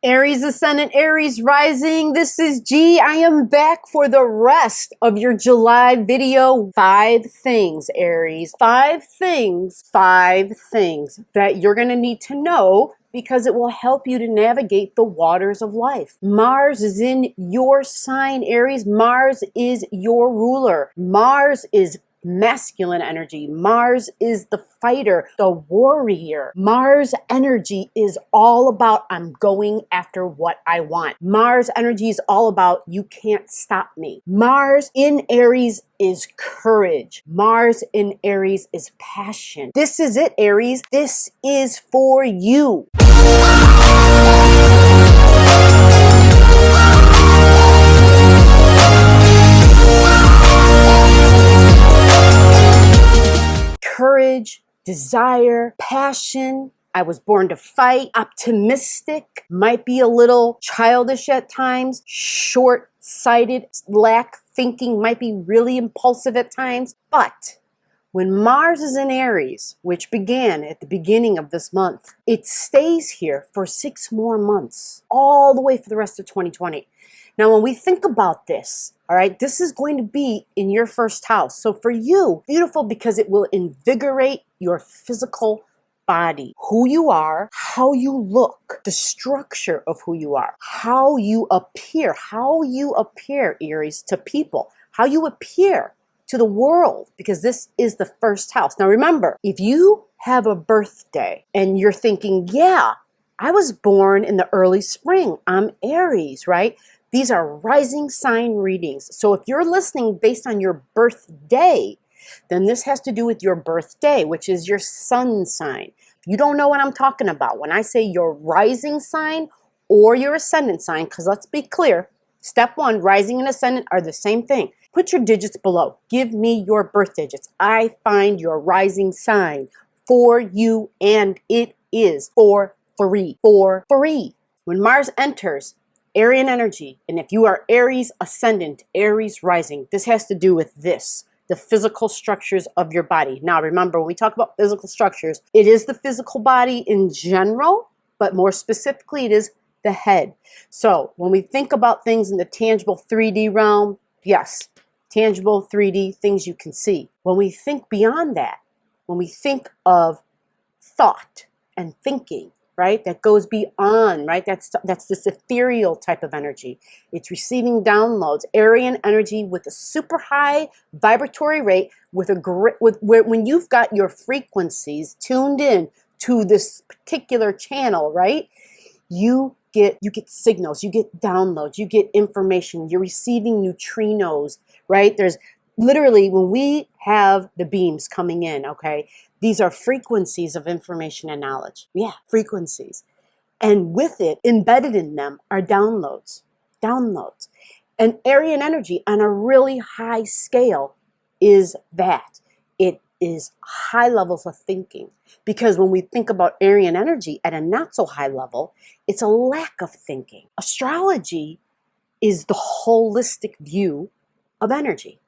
Aries ascendant, Aries rising. This is G. I am back for the rest of your July video. 5 things, Aries. 5 things that you're going to need to know because it will help you to navigate the waters of life. Mars is in your sign, Aries. Mars is your ruler. Mars is masculine energy. Mars is the fighter, the warrior. Mars energy is all about I'm going after what I want. Mars energy is all about you can't stop me. Mars in Aries is courage. Mars in Aries is passion. This is it, Aries. This is for you. Courage, desire, passion. I was born to fight. Optimistic, might be a little childish at times. Short-sighted, lack thinking, might be really impulsive at times. But when Mars is in Aries, which began at the beginning of this month, it stays here for 6 more months, all the way for the rest of 2020. Now, when we think about this, all right, this is going to be in your first house. So for you, beautiful because it will invigorate your physical body, who you are, how you look, the structure of who you are, how you appear, Aries, to people, how you appear to the world, because this is the first house. Now remember, if you have a birthday and you're thinking, yeah, I was born in the early spring, I'm Aries, right? These are rising sign readings. So if you're listening based on your birthday, then this has to do with your birthday, which is your sun sign. If you don't know what I'm talking about, when I say your rising sign or your ascendant sign, because let's be clear, step 1, rising and ascendant are the same thing. Put your digits below. Give me your birth digits. I find your rising sign for you, and it is for free. For free. When Mars enters Arian energy, and if you are Aries ascendant, Aries rising, this has to do with this, the physical structures of your body. Now remember, when we talk about physical structures, it is the physical body in general, but more specifically, it is the head. So when we think about things in the tangible 3D realm, yes, tangible 3D, things you can see. When we think beyond that, when we think of thought and thinking, right, that goes beyond, right, that's this ethereal type of energy. It's receiving downloads, Arian energy with a super high vibratory rate, with when you've got your frequencies tuned in to this particular channel, right, you get signals, you get downloads, you get information, you're receiving neutrinos, right? There's literally, when we have the beams coming in, okay, these are frequencies of information and knowledge. Yeah, frequencies. And with it, embedded in them are downloads. Downloads. And Arian energy on a really high scale is that. It is high levels of thinking. Because when we think about Arian energy at a not so high level, it's a lack of thinking. Astrology is the holistic view of energy.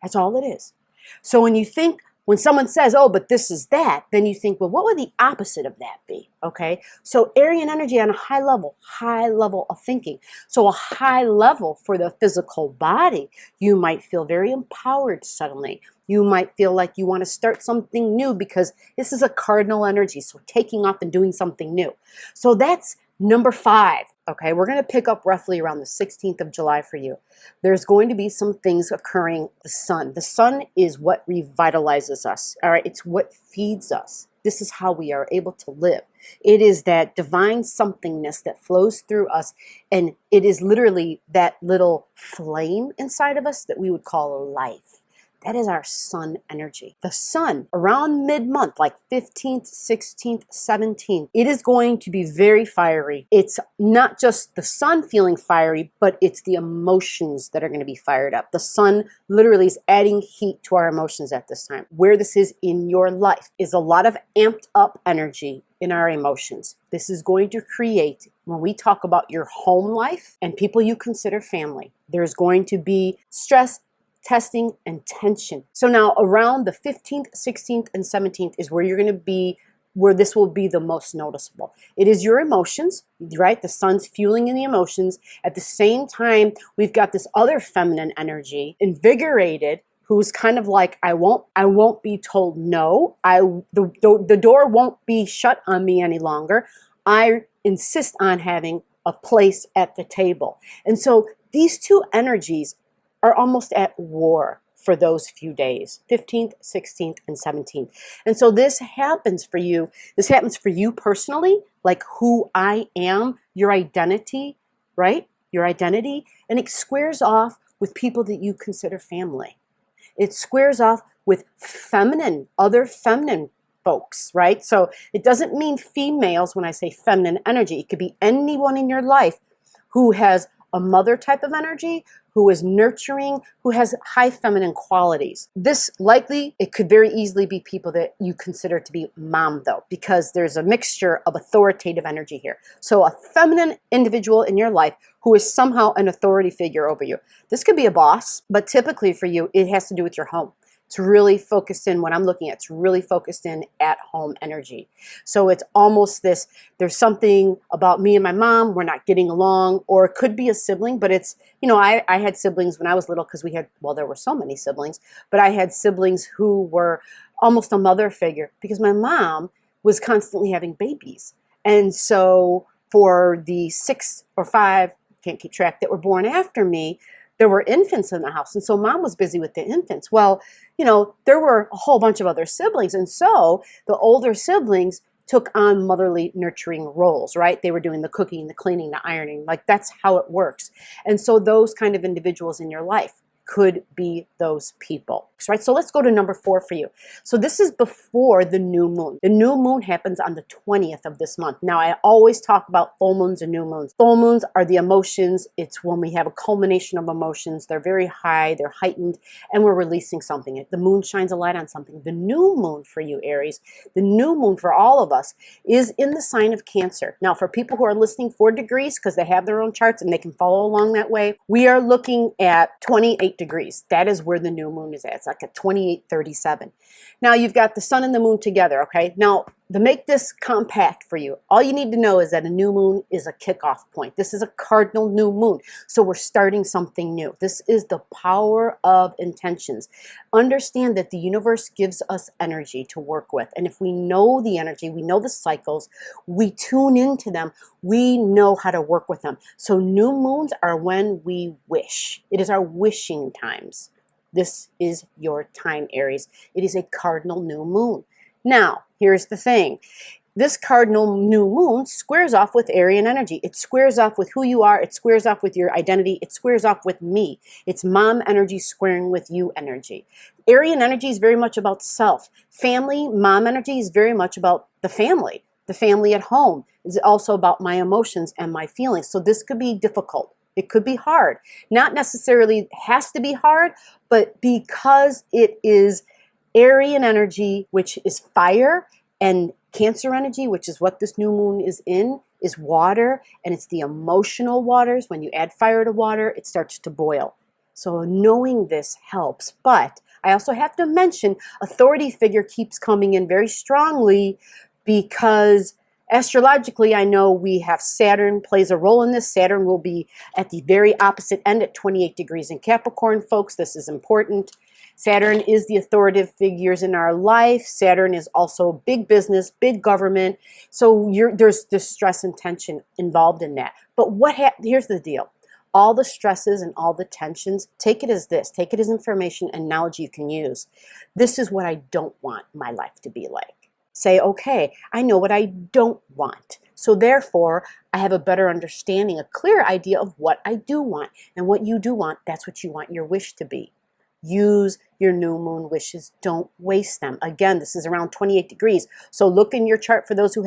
That's all it is. So when someone says, oh, but this is that, then you think, well, what would the opposite of that be? Okay, so Arian energy on a high level of thinking. So a high level for the physical body, you might feel very empowered suddenly. You might feel like you want to start something new because this is a cardinal energy, so taking off and doing something new. So that's number 5. Okay, we're going to pick up roughly around the 16th of July for you. There's going to be some things occurring. The sun. The sun is what revitalizes us. All right, it's what feeds us. This is how we are able to live. It is that divine somethingness that flows through us, and it is literally that little flame inside of us that we would call life. That is our sun energy. The sun, around mid-month, like 15th, 16th, 17th, it is going to be very fiery. It's not just the sun feeling fiery, but it's the emotions that are going to be fired up. The sun literally is adding heat to our emotions at this time. Where this is in your life is a lot of amped up energy in our emotions. This is going to create, when we talk about your home life and people you consider family, there's going to be stress, testing, and tension. So now around the 15th, 16th, and 17th is where you're going to be where this will be the most noticeable. It is your emotions, right? The sun's fueling in the emotions. At the same time, we've got this other feminine energy, invigorated, who's kind of like, I won't be told no. The door won't be shut on me any longer. I insist on having a place at the table. And so these two energies are almost at war for those few days, 15th, 16th, and 17th. And so this happens for you. This happens for you personally, like who I am, your identity, right? Your identity. And it squares off with people that you consider family. It squares off with other feminine folks, right? So it doesn't mean females when I say feminine energy. It could be anyone in your life who has a mother type of energy, who is nurturing, who has high feminine qualities. This likely, it could very easily be people that you consider to be mom though, because there's a mixture of authoritative energy here. So a feminine individual in your life who is somehow an authority figure over you. This could be a boss, but typically for you, it has to do with your home. It's really focused in, what I'm looking at, it's really focused in at home energy. So it's almost this, there's something about me and my mom, we're not getting along, or it could be a sibling, but it's, you know, I had siblings when I was little because we had, well, there were so many siblings, but I had siblings who were almost a mother figure because my mom was constantly having babies. And so for the 6 or 5, can't keep track, that were born after me, there were infants in the house. And so mom was busy with the infants. Well, you know, there were a whole bunch of other siblings. And so the older siblings took on motherly nurturing roles, right? They were doing the cooking, the cleaning, the ironing. Like that's how it works. And so those kind of individuals in your life could be those people, right? So let's go to number 4 for you. So this is before the new moon. The new moon happens on the 20th of this month. Now, I always talk about full moons and new moons. Full moons are the emotions. It's when we have a culmination of emotions. They're very high, they're heightened, and we're releasing something. The moon shines a light on something. The new moon for you, Aries, the new moon for all of us is in the sign of Cancer. Now, for people who are listening 4 degrees, because they have their own charts and they can follow along that way, we are looking at 28 degrees. That is where the new moon is at. It's like a 28:37. Now you've got the sun and the moon together, okay? Now, to make this compact for you, all you need to know is that a new moon is a kickoff point. This is a cardinal new moon. So we're starting something new. This is the power of intentions. Understand that the universe gives us energy to work with. And if we know the energy, we know the cycles, we tune into them, we know how to work with them. So new moons are when we wish. It is our wishing times. This is your time, Aries. It is a cardinal new moon. Now, here's the thing. This cardinal new moon squares off with Aryan energy. It squares off with who you are. It squares off with your identity. It squares off with me. It's mom energy squaring with you energy. Aryan energy is very much about self. Family, mom energy is very much about the family. The family at home is also about my emotions and my feelings. So this could be difficult. It could be hard. Not necessarily has to be hard, but because it is Aryan energy, which is fire, and Cancer energy, which is what this new moon is in, is water, and it's the emotional waters. When you add fire to water, it starts to boil. So knowing this helps. But I also have to mention, authority figure keeps coming in very strongly because astrologically, I know we have Saturn plays a role in this. Saturn will be at the very opposite end at 28 degrees in Capricorn, folks. This is important. Saturn is the authoritative figures in our life. Saturn is also big business, big government. So there's stress and tension involved in that. But here's the deal. All the stresses and all the tensions, take it as this. Take it as information and knowledge you can use. This is what I don't want my life to be like. Say, okay, I know what I don't want. So therefore, I have a better understanding, a clear idea of what I do want. And what you do want, that's what you want your wish to be. Use your new moon wishes. Don't waste them. Again, this is around 28 degrees. So look in your chart for those who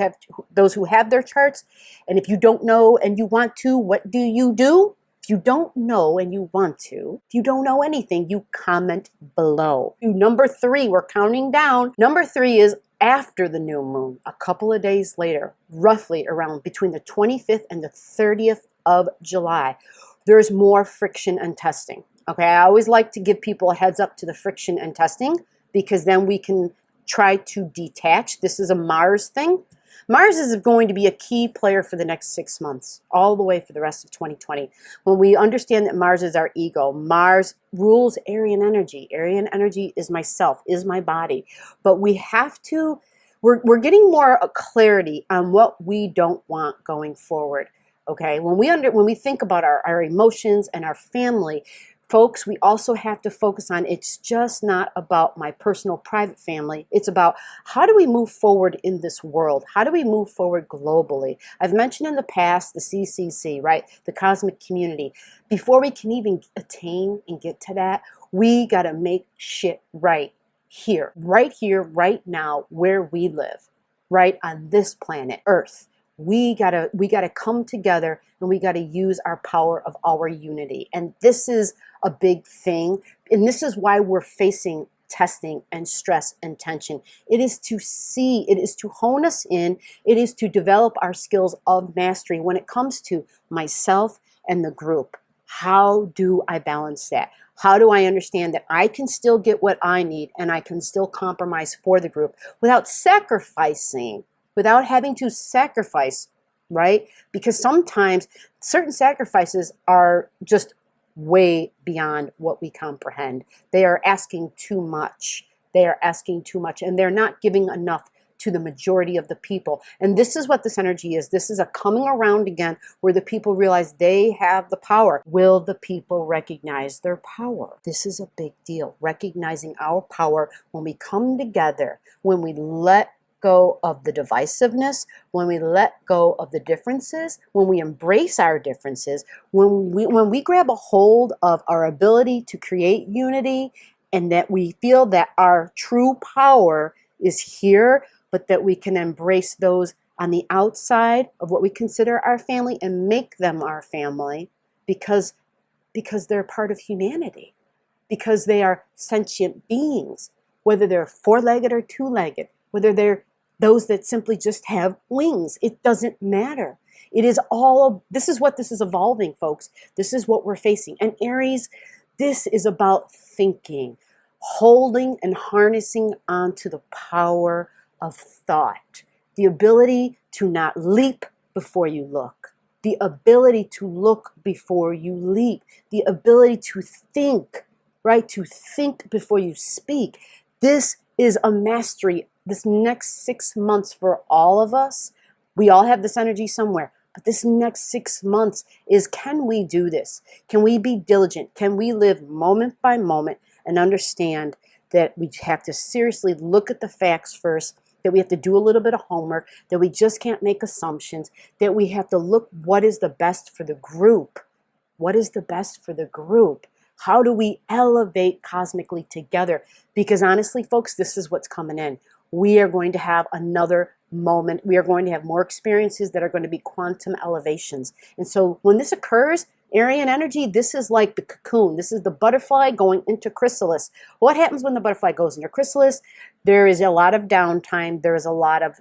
have their charts. And if you don't know and you want to, what do you do? If you don't know and you want to, if you don't know anything, you comment below. Number 3, we're counting down. Number 3 is after the new moon, a couple of days later, roughly around between the 25th and the 30th of July, there's more friction and testing. Okay, I always like to give people a heads up to the friction and testing because then we can try to detach. This is a Mars thing. Mars is going to be a key player for the next 6 months, all the way for the rest of 2020. When we understand that Mars is our ego, Mars rules Aryan energy. Aryan energy is myself, is my body. But we have to, we're getting more clarity on what we don't want going forward. Okay, when we think about our emotions and our family, folks, we also have to focus on, it's just not about my personal private family. It's about how do we move forward in this world? How do we move forward globally? I've mentioned in the past the CCC, right? The cosmic community. Before we can even attain and get to that, we got to make shit right here, right now, where we live, right on this planet, Earth. We gotta come together, and we gotta use our power of our unity. And this is a big thing. And this is why we're facing testing and stress and tension. It is to see, it is to hone us in, it is to develop our skills of mastery when it comes to myself and the group. How do I balance that? How do I understand that I can still get what I need and I can still compromise for the group without sacrificing, without having to sacrifice, right? Because sometimes certain sacrifices are just way beyond what we comprehend. They are asking too much. They are asking too much, and they're not giving enough to the majority of the people. And this is what this energy is. This is a coming around again where the people realize they have the power. Will the people recognize their power? This is a big deal. Recognizing our power when we come together, when we let go of the divisiveness, when we let go of the differences, when we embrace our differences, when we grab a hold of our ability to create unity, and that we feel that our true power is here, but that we can embrace those on the outside of what we consider our family and make them our family because they're part of humanity, because they are sentient beings, whether they're four-legged or two-legged, whether they're those that simply just have wings. It doesn't matter. It is all, this is what this is evolving, folks. This is what we're facing. And Aries, this is about thinking, holding and harnessing onto the power of thought, the ability to not leap before you look, the ability to look before you leap, the ability to think, right? To think before you speak. This is a mastery. This next 6 months for all of us, we all have this energy somewhere, but this next 6 months is, can we do this? Can we be diligent? Can we live moment by moment and understand that we have to seriously look at the facts first, that we have to do a little bit of homework, that we just can't make assumptions, that we have to look what is the best for the group? What is the best for the group? How do we elevate cosmically together? Because honestly, folks, this is what's coming in. We are going to have another moment. We are going to have more experiences that are going to be quantum elevations. And so when this occurs, Aryan energy, this is like the cocoon. This is the butterfly going into chrysalis. What happens when the butterfly goes into chrysalis? There is a lot of downtime. There is a lot of,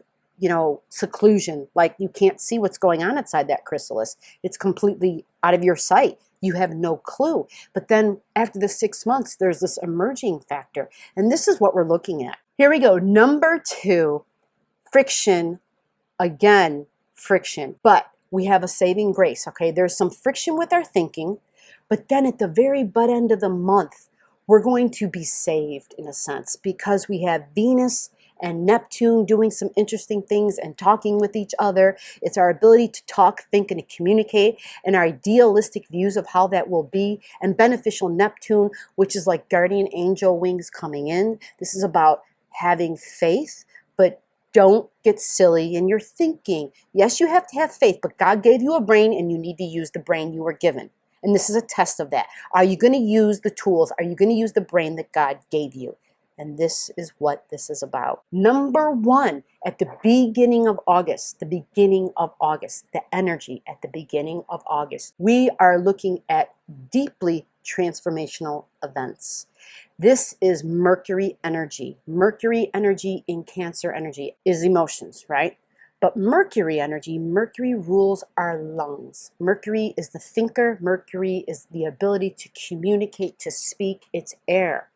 seclusion. Like you can't see what's going on inside that chrysalis. It's completely out of your sight. You have no clue. But then after the 6 months, there's this emerging factor. And this is what we're looking at. Here we go. Number 2, friction. Again, friction. But we have a saving grace, okay? There's some friction with our thinking, but then at the very butt end of the month, we're going to be saved in a sense because we have Venus and Neptune doing some interesting things and talking with each other. It's our ability to talk, think, and communicate, and our idealistic views of how that will be, and beneficial Neptune, which is like guardian angel wings coming in. This is about having faith, but don't get silly in your thinking. Yes, you have to have faith, but God gave you a brain and you need to use the brain you were given. And this is a test of that. Are you going to use the tools? Are you going to use the brain that God gave you? And this is what this is about. Number 1, at the beginning of August, the energy at the beginning of August, we are looking at deeply transformational events. This is Mercury energy. Mercury energy in Cancer energy is emotions, right? But Mercury energy, Mercury rules our lungs. Mercury is the thinker. Mercury is the ability to communicate, to speak. It's air.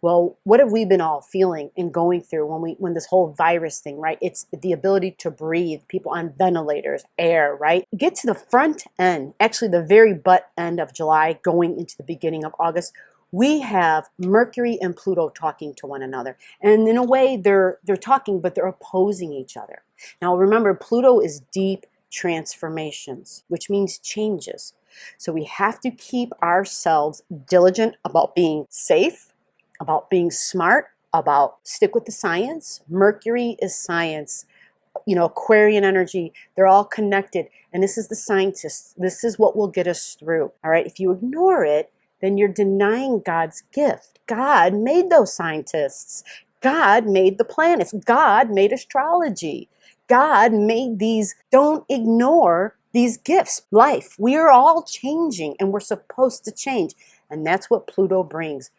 Well, what have we been all feeling and going through when this whole virus thing, right? It's the ability to breathe, people on ventilators, air, right? Get to the front end, actually the very butt end of July, going into the beginning of August. We have Mercury and Pluto talking to one another. And in a way, they're talking, but they're opposing each other. Now, remember, Pluto is deep transformations, which means changes. So we have to keep ourselves diligent about being safe, about being smart, about stick with the science. Mercury is science. You know, Aquarian energy, they're all connected. And this is the scientists. This is what will get us through. All right. If you ignore it, then you're denying God's gift. God made those scientists. God made the planets. God made astrology. God made these. Don't ignore these gifts. Life. We are all changing, and we're supposed to change. And that's what Pluto brings.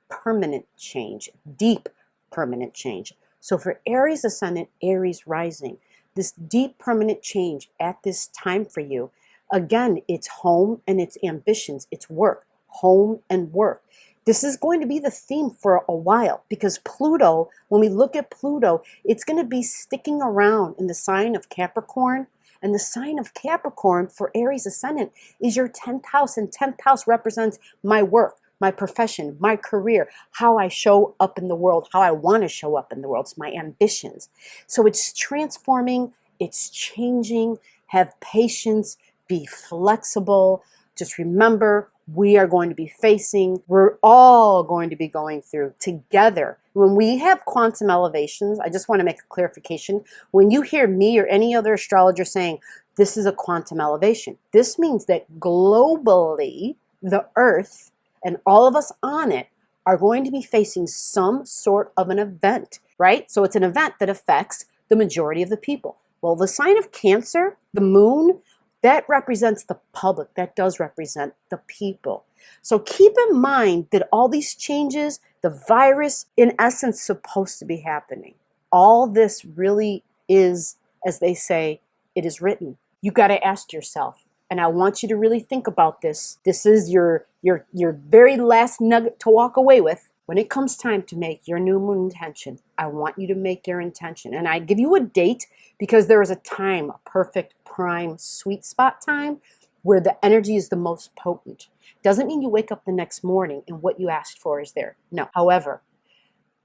Permanent change. Deep permanent change. So for Aries ascendant, Aries rising, this deep permanent change at this time for you, again, it's home and it's ambitions. It's work. Home and work. This is going to be the theme for a while, because Pluto, when we look at Pluto, it's going to be sticking around in the sign of Capricorn. And the sign of Capricorn for Aries ascendant is your 10th house, and 10th house represents my work, my profession, my career, how I show up in the world, how I want to show up in the world. It's my ambitions. So it's transforming, it's changing. Have patience, be flexible. Just remember, we're all going to be going through together. When we have quantum elevations, I just want to make a clarification. When you hear me or any other astrologer saying, this is a quantum elevation, this means that globally, the Earth and all of us on it are going to be facing some sort of an event, right? So it's an event that affects the majority of the people. Well, the sign of Cancer, the moon, that represents the public. That does represent the people. So keep in mind that all these changes, the virus, in essence, supposed to be happening. All this really is, as they say, it is written. You got to ask yourself, and I want you to really think about this. This is your very last nugget to walk away with. When it comes time to make your new moon intention, I want you to make your intention. And I give you a date because there is a time, a perfect prime sweet spot time where the energy is the most potent. Doesn't mean you wake up the next morning and what you asked for is there. No. However,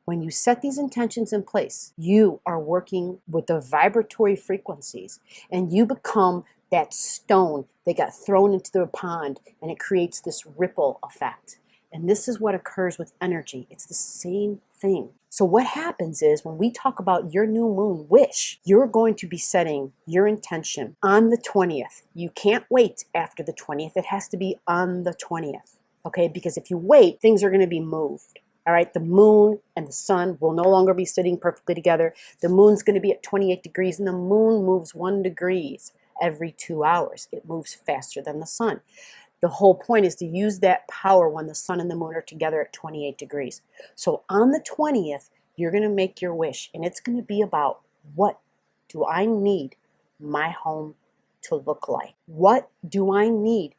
when you set these intentions in place, you are working with the vibratory frequencies, and you become that stone that got thrown into the pond, and it creates this ripple effect. And this is what occurs with energy. It's the same thing. So what happens is when we talk about your new moon wish, you're going to be setting your intention on the 20th. You can't wait after the 20th. It has to be on the 20th, okay? Because if you wait, things are going to be moved. All right, the moon and the sun will no longer be sitting perfectly together. The moon's going to be at 28 degrees, and the moon moves 1 degree every 2 hours. It moves faster than the sun. The whole point is to use that power when the sun and the moon are together at 28 degrees. So on the 20th, you're going to make your wish, and it's going to be about, what do I need my home to look like? What do I need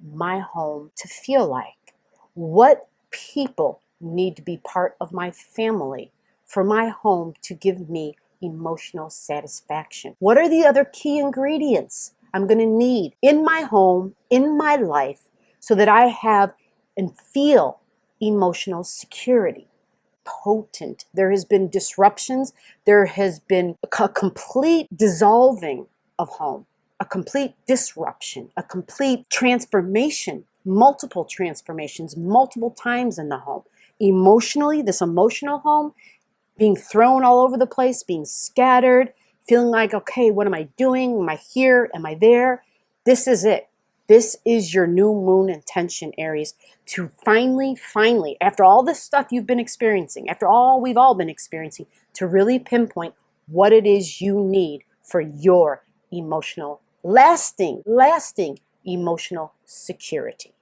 my home to feel like? What people need to be part of my family for my home to give me emotional satisfaction? What are the other key ingredients I'm going to need in my home, in my life, so that I have and feel emotional security? Potent. There has been disruptions. There has been a complete dissolving of home, a complete disruption, a complete transformation, multiple transformations, multiple times in the home. Emotionally, this emotional home, being thrown all over the place, being scattered, feeling like, okay, what am I doing? Am I here? Am I there? This is it. This is your new moon intention, Aries, to finally, after all this stuff you've been experiencing, after all we've all been experiencing, to really pinpoint what it is you need for your emotional, lasting emotional security.